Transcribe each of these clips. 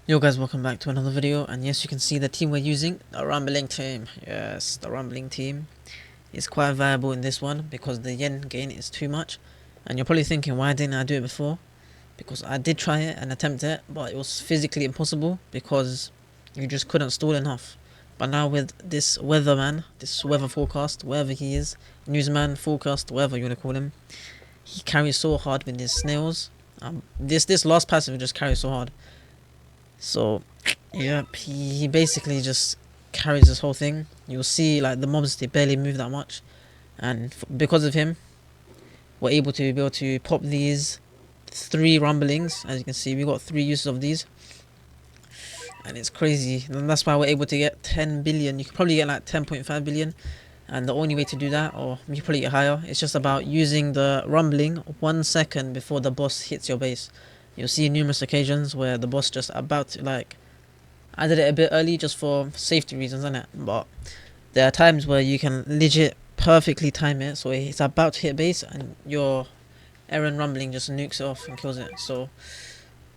Yo guys, welcome back to another video, and yes, you can see the team we're using, the Rumbling team. Yes, the Rumbling team is quite viable in this one because the yen gain is too much. And you're probably thinking, why didn't I do it before? Because I did try it and attempt it, but it was physically impossible because you just couldn't stall enough. But now with this weatherman, this weather forecast, wherever he is, newsman, forecast, whatever you want to call him, he carries so hard with his snails. This last passive just carries so hard. So, yep, he basically just carries this whole thing. You'll see, like, the mobs, they barely move that much. And because of him, we're able to pop these 3 rumblings. As you can see, we got 3 uses of these. And it's crazy. And that's why we're able to get 10 billion. You could probably get like 10.5 billion. And the only way to do that, or you probably get higher, it's just about using the rumbling 1 second before the boss hits your base. You'll see numerous occasions where the boss just about to, like, I did it a bit early just for safety reasons, innit? But there are times where you can legit perfectly time it, so it's about to hit base and your Aaron Rumbling just nukes it off and kills it. So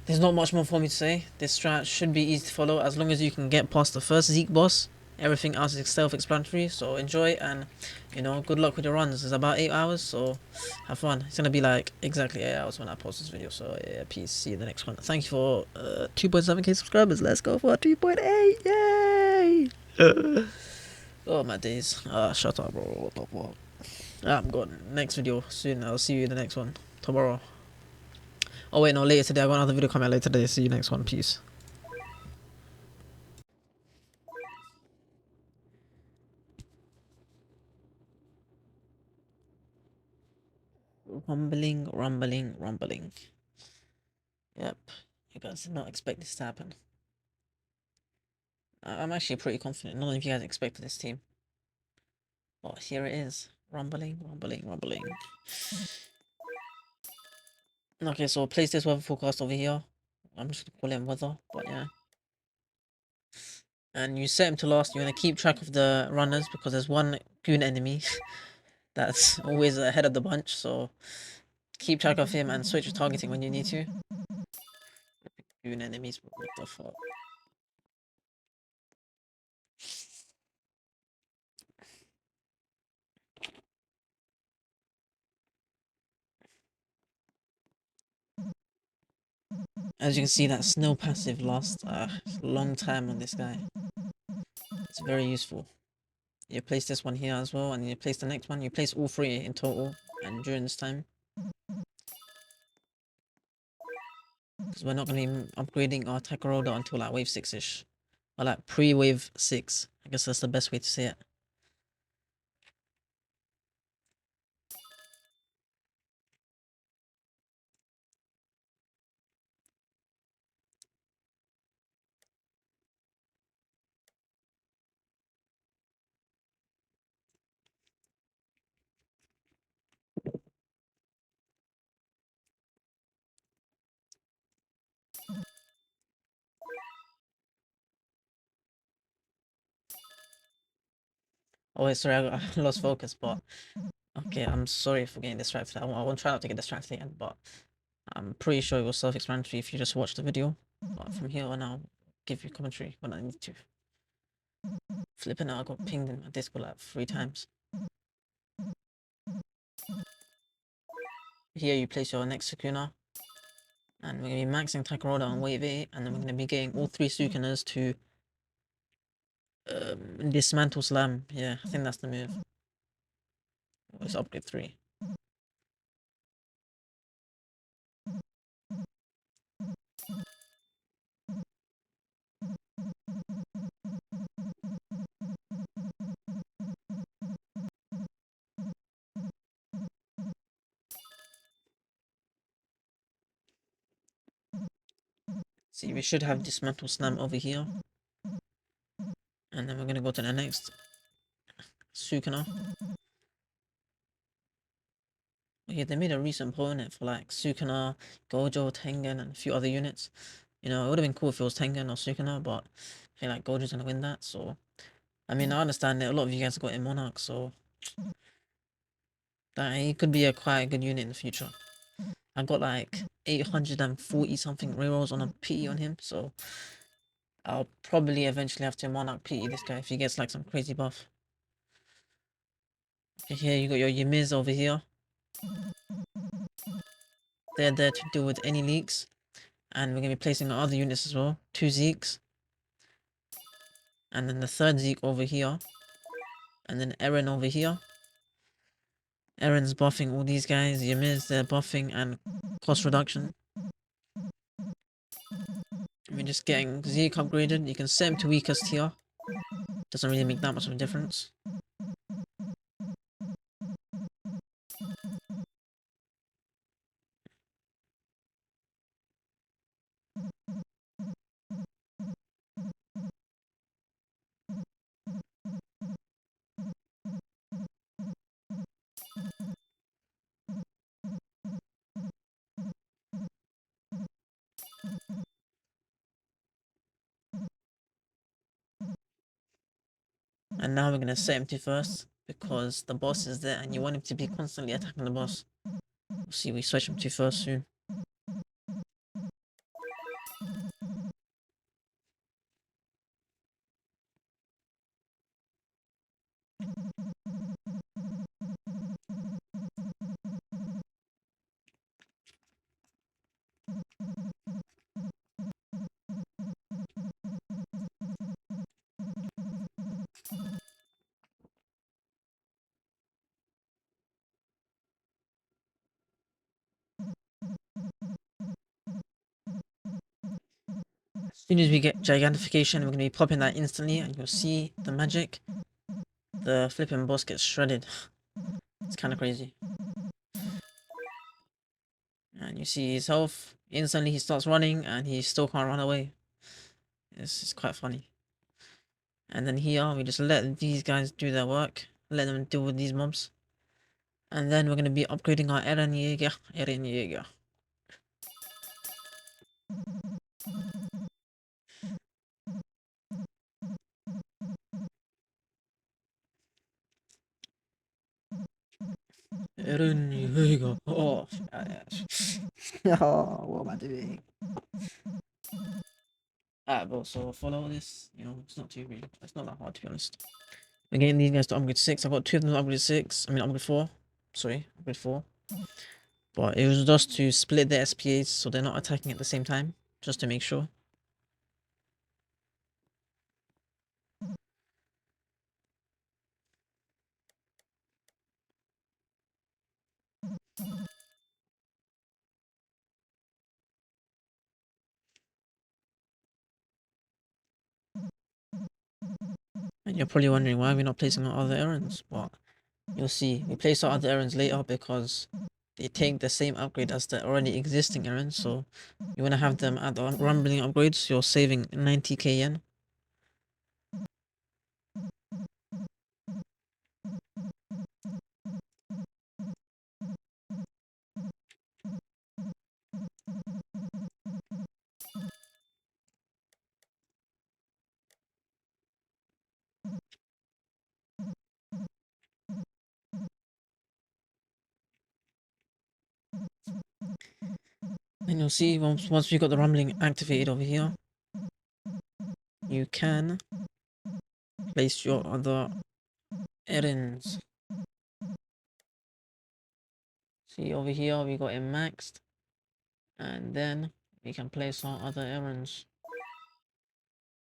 there's not much more for me to say. This strat should be easy to follow as long as you can get past the first Zeke boss. Everything else is self-explanatory, so enjoy and, you know, good luck with your runs. It's about 8 hours, so have fun. It's gonna be like exactly 8 hours when I post this video, so yeah, peace. See you in the next one. Thank you for 2.7k subscribers. Let's go for 2.8. Yay! Oh my days. Shut up, bro. What? I'm gone. Next video soon. I'll see you in the next one tomorrow. Oh wait, no, later today. I got another video coming out later today. See you next one. Peace. Rumbling, rumbling, rumbling. Yep. You guys did not expect this to happen. I'm actually pretty confident. None of you guys expected this team. But here it is. Rumbling, rumbling, rumbling. Okay, so place this weather forecast over here. I'm just gonna call it weather, but yeah. And you set him to last. You're gonna keep track of the runners because there's one goon enemy that's always ahead of the bunch. So keep track of him and switch your targeting when you need to. Goon enemies, what the fuck? As you can see, that snow passive lasts a long time on this guy. It's very useful. You place this one here as well, and you place the next one. You place all 3 in total, and during this time. Because we're not going to be upgrading our Takaroda until like wave 6-ish. Or like pre-wave 6. I guess that's the best way to say it. Oh wait, sorry, I lost focus, but... Okay, I'm sorry for getting distracted. I won't try not to get distracted again, but... I'm pretty sure it was self-explanatory if you just watched the video. But from here on, I'll give you commentary when I need to. Flipping out, I got pinged in my Discord like 3 times. Here you place your next Sukuna. And we're going to be maxing Takaroda on wave 8. And then we're going to be getting all 3 Sukunas to... dismantle slam. Yeah, I think that's the move. It's upgrade 3. See, we should have dismantle slam over here. And then we're going to go to the next Sukuna. Okay, they made a recent opponent for like Sukuna, Gojo, Tengen, and a few other units. You know, it would have been cool if it was Tengen or Sukuna, but I feel like Gojo's gonna win that, so... I mean, I understand that a lot of you guys got in Monarch, so... That he could be a quite good unit in the future. I got like 840 something rerolls on a pity on him, so I'll probably eventually have to monarch pity this guy if he gets like some crazy buff. Okay, here you got your Ymiz over here. They're there to deal with any leaks. And we're going to be placing our other units as well. 2 Zeeks. And then the third Zeke over here. And then Eren over here. Eren's buffing all these guys. Ymiz, they're buffing and cost reduction. We're just getting Zeke upgraded. You can set him to weakest here. Doesn't really make that much of a difference. And now we're going to set him to first. Because the boss is there and you want him to be constantly attacking the boss. We'll see, we switch him to first soon. As soon as we get gigantification, we're going to be popping that instantly and you'll see the magic. The flipping boss gets shredded. It's kind of crazy. And you see his health. Instantly he starts running and he still can't run away. It's quite funny. And then here we just let these guys do their work. Let them deal with these mobs. And then we're going to be upgrading our Eren Jäger. Eren Jäger. Eren Jäger. Oh, oh, what am I doing? Alright, bro, so follow this. You know, it's not too big. It's not that hard to be honest. We're getting these guys to upgrade 6. I got 2 of them to upgrade 6. I mean, upgrade 4. Sorry, upgrade 4. But it was just to split the SPAs so they're not attacking at the same time. Just to make sure. And you're probably wondering why we're not placing our other errands. But you'll see, we place our other errands later because they take the same upgrade as the already existing errands. So you want to have them at the rumbling upgrades. You're saving 90k yen. And you'll see once we got the rumbling activated over here, you can place your other errands. See over here, we got it maxed. And then we can place our other errands.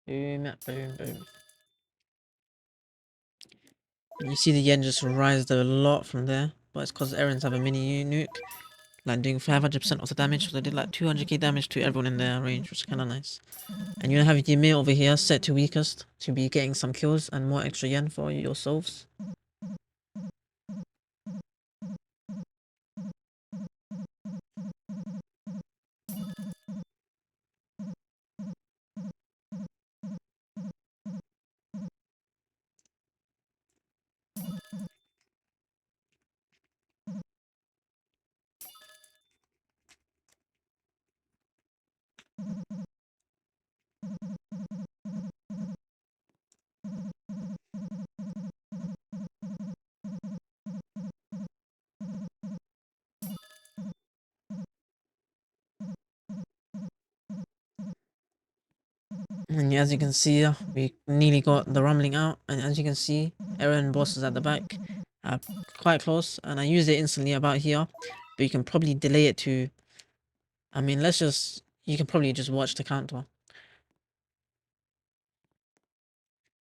Boom, boom, boom. And you see the yen just rised a lot from there. But it's because errands have a mini nuke. Like doing 500% of the damage. So they did like 200k damage to everyone in their range, which is kind of nice. And you're gonna have Ymir over here set to weakest to be getting some kills and more extra yen for yourselves. And yeah, as you can see, we nearly got the rumbling out. And as you can see, Aaron boss is at the back, quite close. And I used it instantly about here, but you can probably delay it to. I mean, you can probably just watch the counter.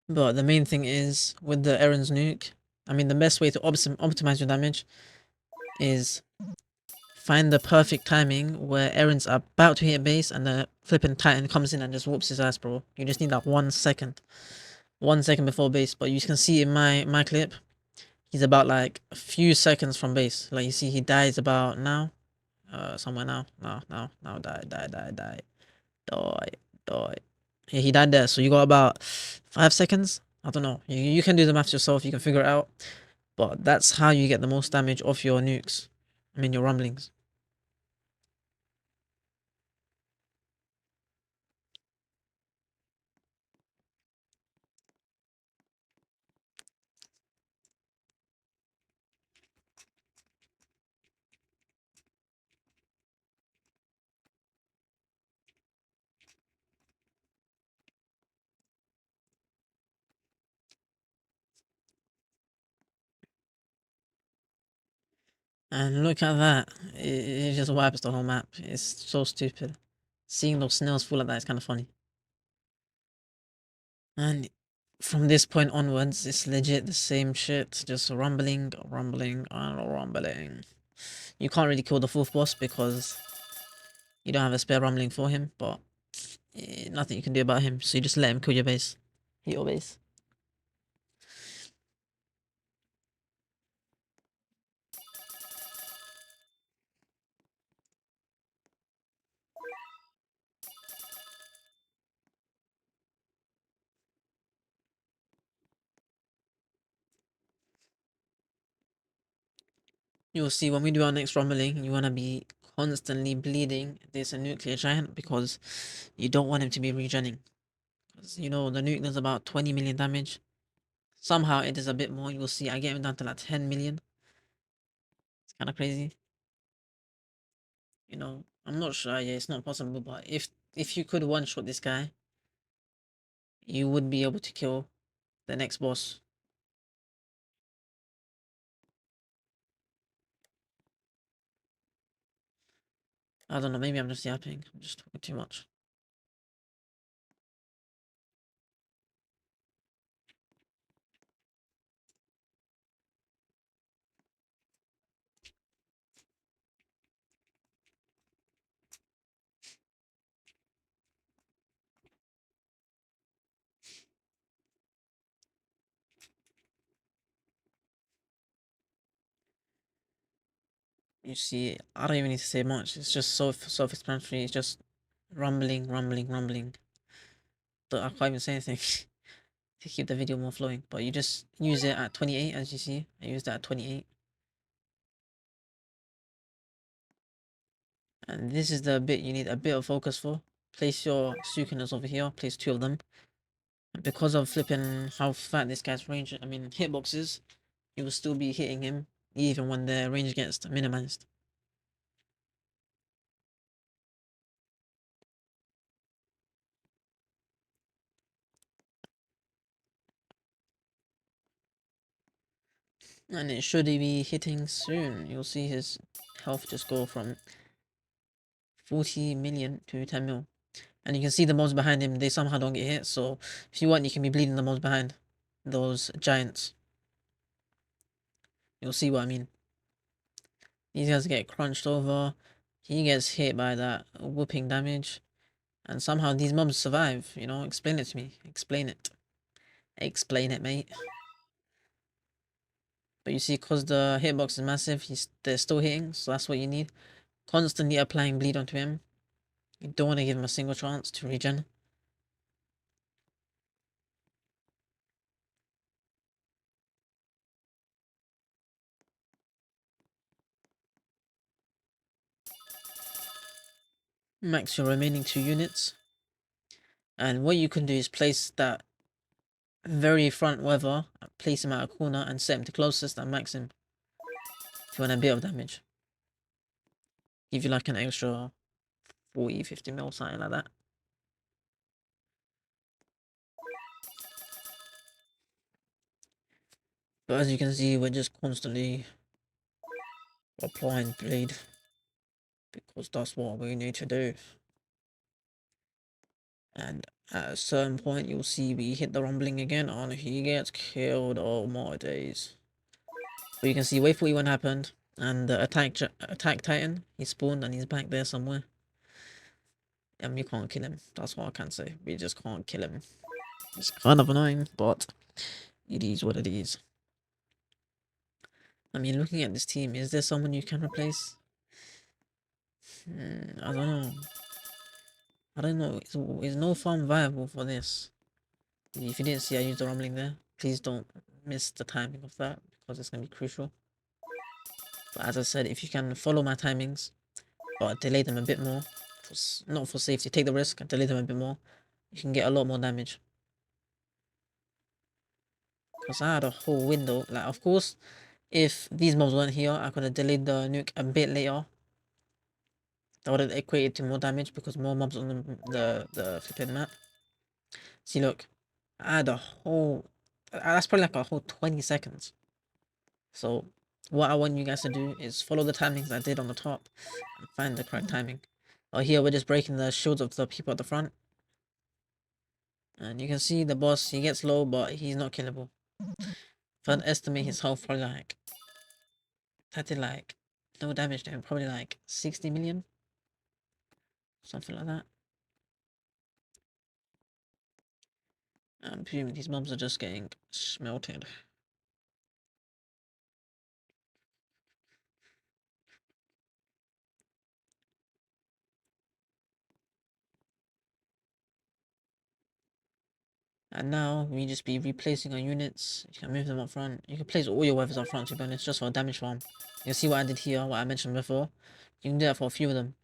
But the main thing is with the Aaron's nuke. I mean, the best way to optimize your damage is find the perfect timing where Aaron's about to hit base and the flipping Titan comes in and just whoops his ass, bro. You just need that 1 second. 1 second before base. But you can see in my clip, he's about like a few seconds from base. Like you see he dies about now. Somewhere now. Now, die. Die. Yeah, he died there. So you got about 5 seconds. I don't know. You can do the maths yourself. You can figure it out. But that's how you get the most damage off your nukes. I mean, your rumblings. And look at that. It just wipes the whole map. It's so stupid. Seeing those snails fall like that is kind of funny. And from this point onwards, it's legit the same shit. Just rumbling, and rumbling. You can't really kill the fourth boss because you don't have a spare rumbling for him, but nothing you can do about him. So you just let him kill your base. Hit your base. You'll see when we do our next rumbling, you want to be constantly bleeding this nuclear giant because you don't want him to be regenning. Because, you know, the nuke does about 20 million damage. Somehow it does a bit more. You'll see I get him down to like 10 million. It's kind of crazy. You know, I'm not sure. Yeah, it's not possible. But if you could one-shot this guy, you would be able to kill the next boss. I don't know. Maybe I'm just yapping. I'm just talking too much. You see, I don't even need to say much. It's just so self-explanatory. It's just rumbling. But I can't even say anything to keep the video more flowing. But you just use it at 28, as you see. I used that at 28. And this is the bit you need a bit of focus for. Place your Sukunas over here. Place 2 of them. And because of flipping how fat this guy's range, I mean hitboxes, you will still be hitting him even when the range gets minimized. And it should be hitting soon. You'll see his health just go from 40 million to 10 mil. And you can see the mobs behind him, they somehow don't get hit. So if you want, you can be bleeding the mobs behind those giants. You'll see what I mean. These guys get crunched over. He gets hit by that whooping damage. And somehow these mobs survive, you know? Explain it to me. Explain it. Explain it, mate. But you see, because the hitbox is massive, they're still hitting, so that's what you need. Constantly applying bleed onto him. You don't want to give him a single chance to regen. Max your remaining 2 units. And what you can do is place that very front weather, place him at a corner and set him to closest and max him. If you want a bit of damage. Give you like an extra 40, 50 mil, something like that. But as you can see, we're just constantly applying bleed because that's what we need to do. And at a certain point, you'll see we hit the rumbling again, and he gets killed. Oh my days! But you can see wave 41 happened, and the attack titan he spawned, and he's back there somewhere. And we can't kill him. That's what I can say. We just can't kill him. It's kind of annoying, but it is what it is. I mean, looking at this team, is there someone you can replace? I don't know. I don't know. Is no farm viable for this? If you didn't see I used the rumbling there, please don't miss the timing of that because it's going to be crucial. But as I said, if you can follow my timings, but delay them a bit more, not for safety, take the risk and delay them a bit more, you can get a lot more damage. Because I had a whole window, like of course, if these mobs weren't here, I could have delayed the nuke a bit later. That would have equated to more damage because more mobs on the flipping map. See, look, I had a whole, that's probably like a whole 20 seconds. So what I want you guys to do is follow the timings I did on the top and find the correct timing. Oh, here we're just breaking the shields of the people at the front. And you can see the boss, he gets low, but he's not killable. If I estimate his health, probably like, that did like, no damage to him, probably like 60 million. Something like that. I'm presuming these mobs are just getting smelted. And now we just be replacing our units. You can move them up front. You can place all your weapons up front to be honest, just for a damage farm. You can see what I did here, what I mentioned before. You can do that for a few of them.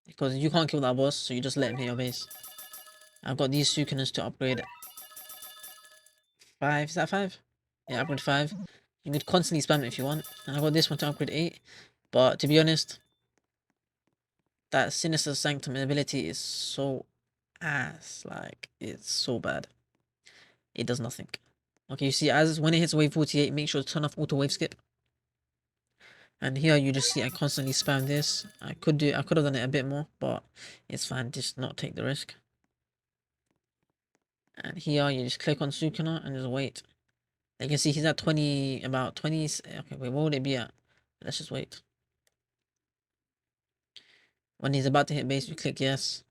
Because you can't kill that boss, so you just let him hit your base. I've got these Sukaners to upgrade 5. Is that 5? Yeah, upgrade 5. You could constantly spam it if you want. And I got this one to upgrade 8. But to be honest, that Sinister Sanctum ability is so ass. Like, it's so bad. It does nothing. Okay, you see, as when it hits wave 48, make sure to turn off auto wave skip. And here you just see I constantly spam this. I could have done it a bit more, but it's fine. Just not take the risk. And here you just click on Sukuna and just wait. You can see he's at 20, about 20. Okay, wait, what would it be at? Let's just wait. When he's about to hit base, you click yes.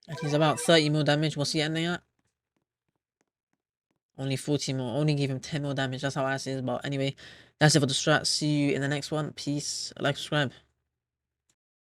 And he's about 30 mil damage. What's he ending at? Only 40 mil. Only give him 10 mil damage. That's how ass it is. But anyway, that's it for the strat. See you in the next one. Peace. Like, subscribe.